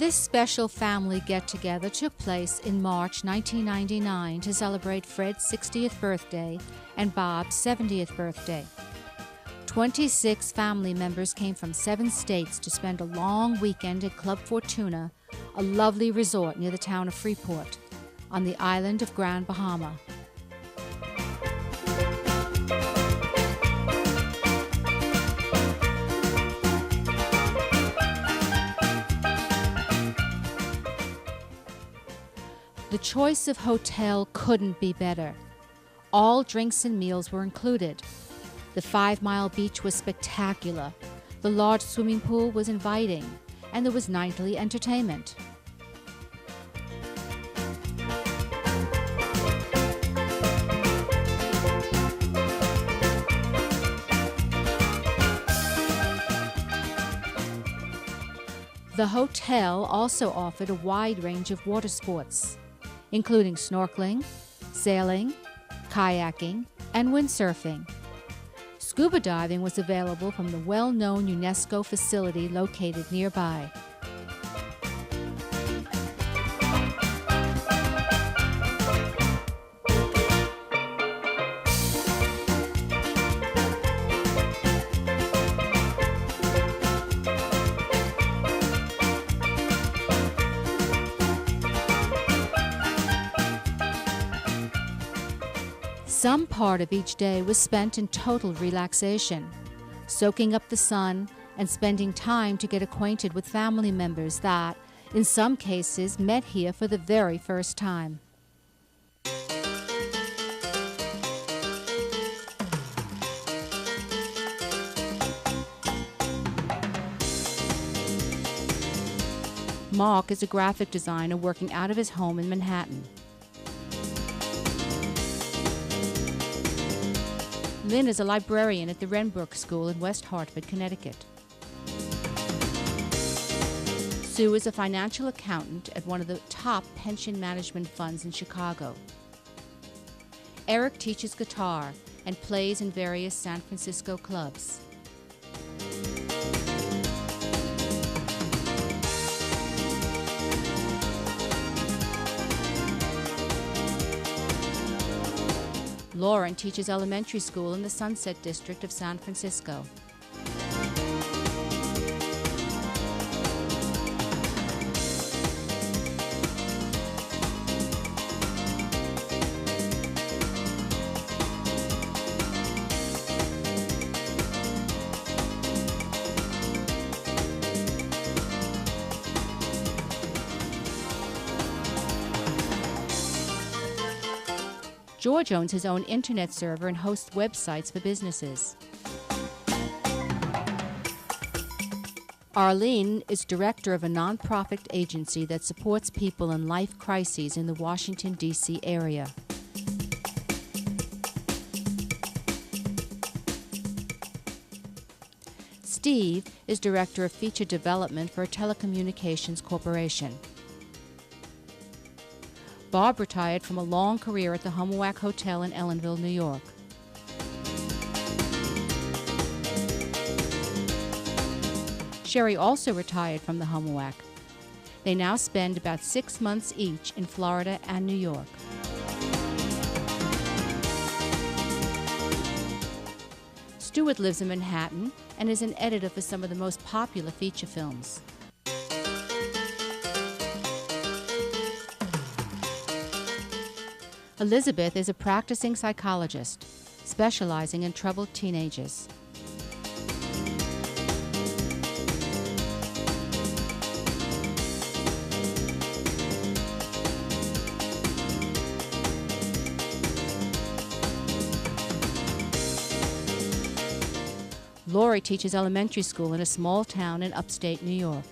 This special family get-together took place in March 1999 to celebrate Fred's 60th birthday and Bob's 70th birthday. 26 family members came from 7 states to spend a long weekend at Club Fortuna, a lovely resort near the town of Freeport, on the island of Grand Bahama. The choice of hotel couldn't be better. All drinks and meals were included. The 5-mile beach was spectacular. The large swimming pool was inviting, and there was nightly entertainment. The hotel also offered a wide range of water sports, including snorkeling, sailing, kayaking, and windsurfing. Scuba diving was available from the well-known UNESCO facility located nearby. Some part of each day was spent in total relaxation, soaking up the sun and spending time to get acquainted with family members that, in some cases, met here for the very first time. Mark is a graphic designer working out of his home in Manhattan. Lynn is a librarian at the Renbrook School in West Hartford, Connecticut. Sue is a financial accountant at one of the top pension management funds in Chicago. Eric teaches guitar and plays in various San Francisco clubs. Lauren teaches elementary school in the Sunset District of San Francisco. George owns his own internet server and hosts websites for businesses. Arlene is director of a nonprofit agency that supports people in life crises in the Washington, D.C. area. Steve is director of feature development for a telecommunications corporation. Bob retired from a long career at the Homoac Hotel in Ellenville, New York. Sherry also retired from the Homoac. They now spend about 6 months each in Florida and New York. Stewart lives in Manhattan and is an editor for some of the most popular feature films. Elizabeth is a practicing psychologist, specializing in troubled teenagers. Lori teaches elementary school in a small town in upstate New York.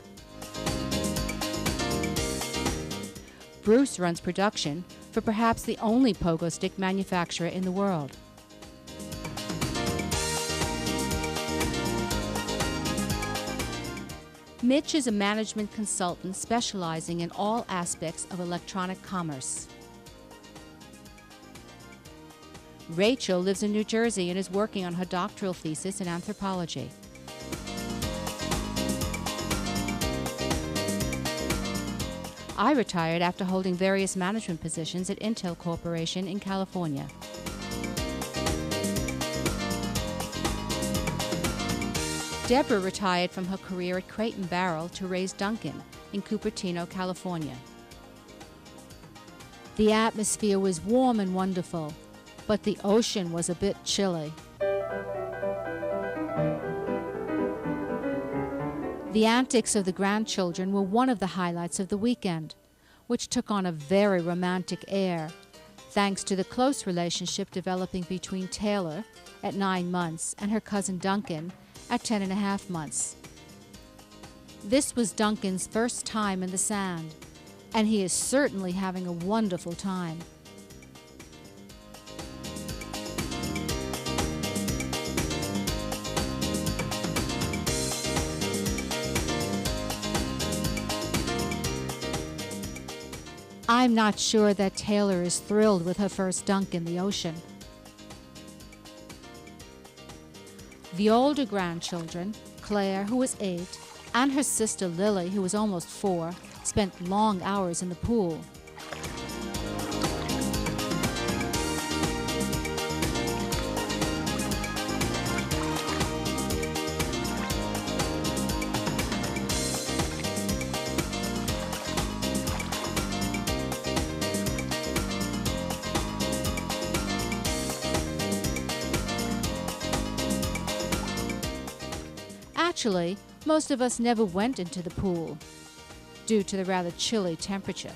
Bruce runs production for perhaps the only pogo stick manufacturer in the world. Mitch is a management consultant specializing in all aspects of electronic commerce. Rachel lives in New Jersey and is working on her doctoral thesis in anthropology. I retired after holding various management positions at Intel Corporation in California. Deborah retired from her career at Crate and Barrel to raise Duncan in Cupertino, California. The atmosphere was warm and wonderful, but the ocean was a bit chilly. The antics of the grandchildren were one of the highlights of the weekend, which took on a very romantic air, thanks to the close relationship developing between Taylor, at 9 months, and her cousin Duncan, at 10.5 months. This was Duncan's first time in the sand, and he is certainly having a wonderful time. I'm not sure that Taylor is thrilled with her first dunk in the ocean. The older grandchildren, Claire, who was 8, and her sister Lily, who was almost 4, spent long hours in the pool. Actually, most of us never went into the pool due to the rather chilly temperature.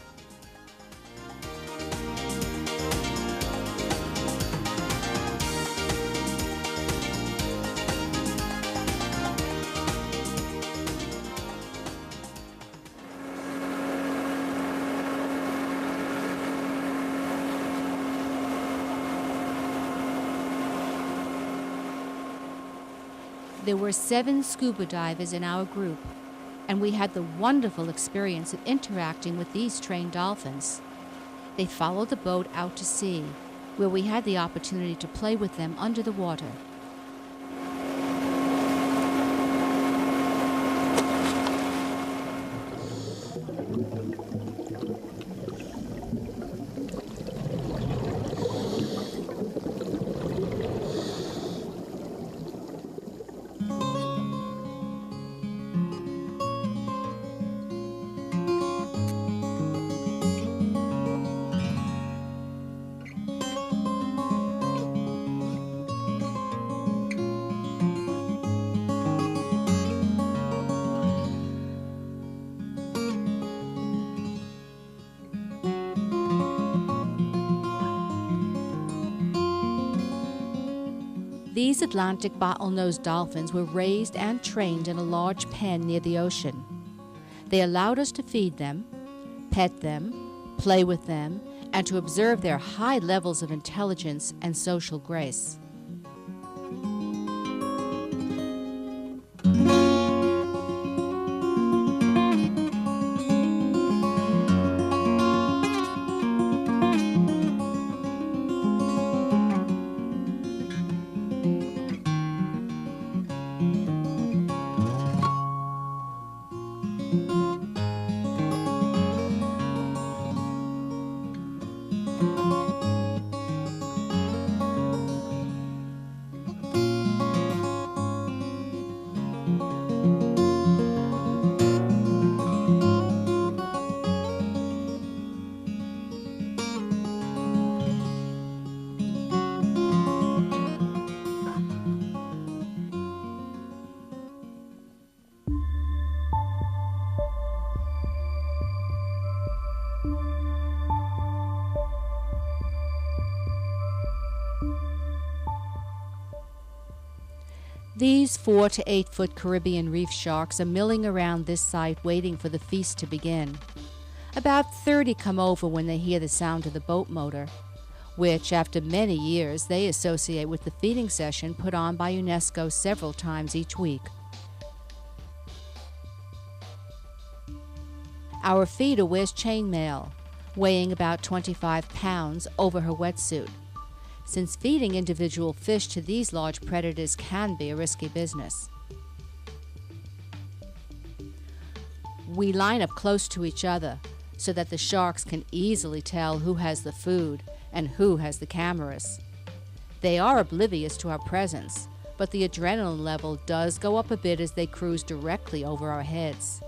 There were 7 scuba divers in our group, and we had the wonderful experience of interacting with these trained dolphins. They followed the boat out to sea, where we had the opportunity to play with them under the water. These Atlantic bottlenose dolphins were raised and trained in a large pen near the ocean. They allowed us to feed them, pet them, play with them, and to observe their high levels of intelligence and social grace. These 4 to 8 foot Caribbean reef sharks are milling around this site waiting for the feast to begin. About 30 come over when they hear the sound of the boat motor, which after many years they associate with the feeding session put on by UNESCO several times each week. Our feeder wears chainmail, weighing about 25 pounds, over her wetsuit, since feeding individual fish to these large predators can be a risky business. We line up close to each other, so that the sharks can easily tell who has the food and who has the cameras. They are oblivious to our presence, but the adrenaline level does go up a bit as they cruise directly over our heads.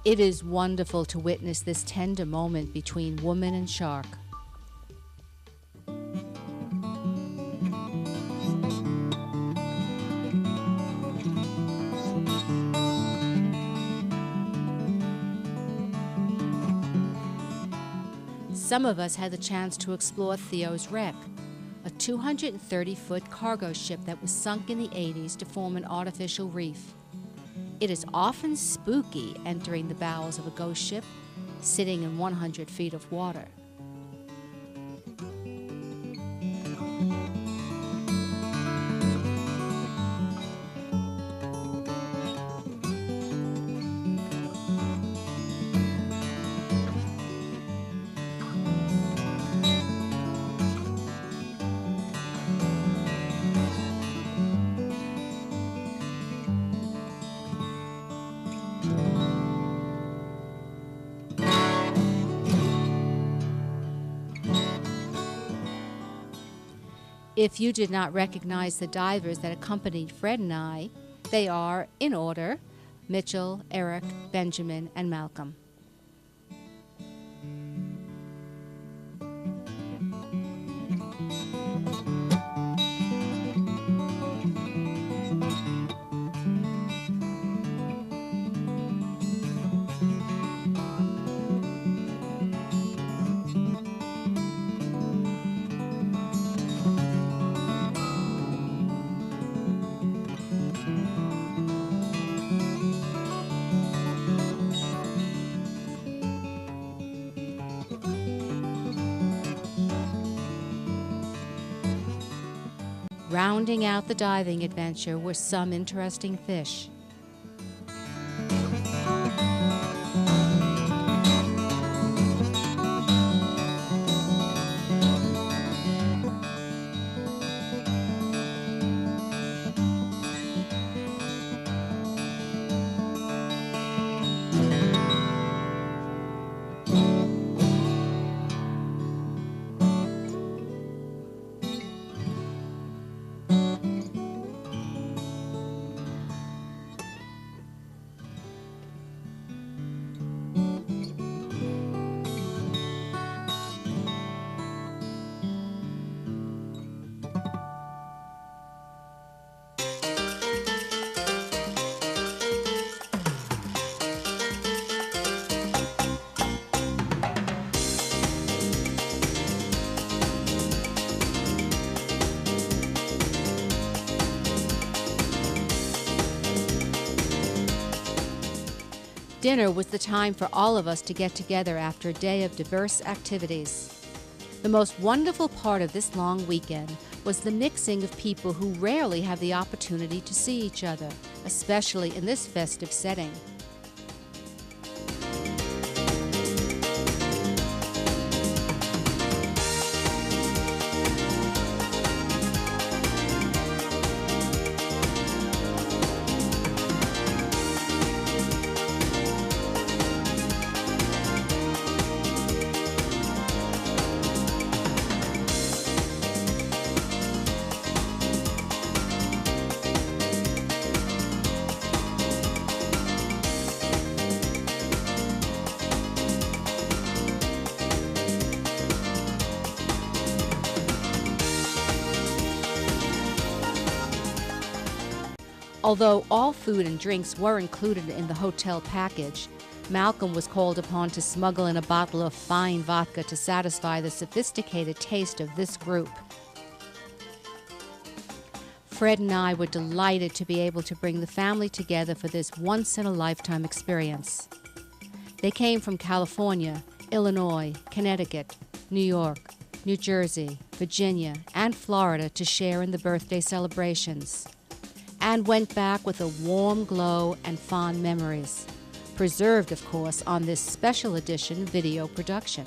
It is wonderful to witness this tender moment between woman and shark. Some of us had the chance to explore Theo's wreck, a 230-foot cargo ship that was sunk in the 80s to form an artificial reef. It is often spooky entering the bowels of a ghost ship, sitting in 100 feet of water. If you did not recognize the divers that accompanied Fred and I, they are, in order, Mitchell, Eric, Benjamin, and Malcolm. Rounding out the diving adventure were some interesting fish. Dinner was the time for all of us to get together after a day of diverse activities. The most wonderful part of this long weekend was the mixing of people who rarely have the opportunity to see each other, especially in this festive setting. Although all food and drinks were included in the hotel package, Malcolm was called upon to smuggle in a bottle of fine vodka to satisfy the sophisticated taste of this group. Fred and I were delighted to be able to bring the family together for this once-in-a-lifetime experience. They came from California, Illinois, Connecticut, New York, New Jersey, Virginia, and Florida to share in the birthday celebrations, and went back with a warm glow and fond memories, preserved, of course, on this special edition video production.